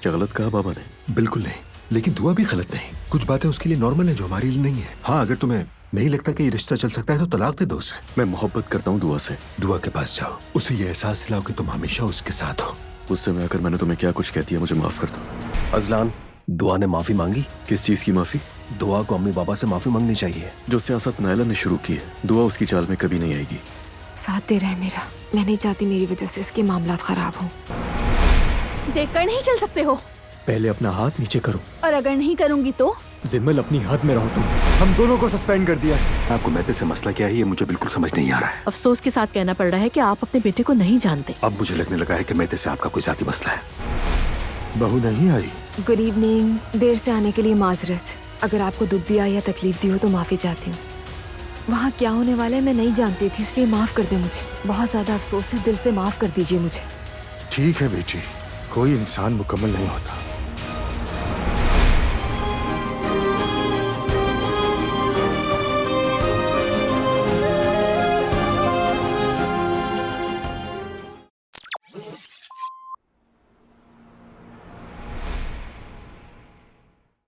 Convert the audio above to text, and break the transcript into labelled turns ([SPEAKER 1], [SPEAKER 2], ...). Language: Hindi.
[SPEAKER 1] क्या गलत कहा बाबा ने?
[SPEAKER 2] बिल्कुल नहीं, लेकिन दुआ भी गलत नहीं। कुछ बातें उसके लिए नॉर्मल है जो हमारे लिए नहीं है। हाँ, अगर तुम्हें नहीं लगता कि ये रिश्ता चल सकता है तो तलाक दे दो उसे।
[SPEAKER 1] मैं मोहब्बत करता हूँ दुआ से।
[SPEAKER 2] दुआ के पास जाओ, उसे ये एहसास दिलाओ कि तुम हमेशा उसके साथ हो।
[SPEAKER 1] उससे मैं अगर मैंने तुम्हें क्या कुछ कह दिया मुझे माफ कर दो।
[SPEAKER 3] अजलान, दुआ ने माफी मांगी।
[SPEAKER 1] किस चीज की माफी?
[SPEAKER 3] दुआ को अम्मी बाबा से माफी मांगनी चाहिए।
[SPEAKER 1] जो सियासत नायला ने शुरू की है, दुआ उसकी चाल में कभी नहीं आएगी।
[SPEAKER 4] साथ दे रहा है मेरा। मैं नहीं चाहती मेरी वजह से इसके मामलात खराब हों।
[SPEAKER 5] देखकर नहीं चल सकते हो,
[SPEAKER 6] पहले अपना हाथ नीचे करो।
[SPEAKER 5] और अगर नहीं करूंगी तो?
[SPEAKER 6] जिम्मल अपनी हद में रहो तुम। हम दोनों को सस्पेंड कर दिया।
[SPEAKER 2] आपको मेहते से मसला क्या है ये मुझे बिल्कुल समझ नहीं आ रहा है।
[SPEAKER 7] अफसोस के साथ कहना पड़ रहा है कि आप अपने बेटे को नहीं जानते।
[SPEAKER 2] अब मुझे लगने लगा है कि मेहते से आपका कोई जाती मसला है। बहू नहीं आई?
[SPEAKER 4] Good evening. देर से आने के लिए माजरत। अगर आपको दुख दिया या तकलीफ दी हो तो माफी चाहती हूँ। वहाँ क्या होने वाला है मैं नहीं जानती थी, इसलिए माफ कर दे मुझे। बहुत ज्यादा अफसोस है, दिल से माफ कर दीजिए मुझे।
[SPEAKER 2] ठीक है बेटी, कोई इंसान मुकम्मल नहीं होता।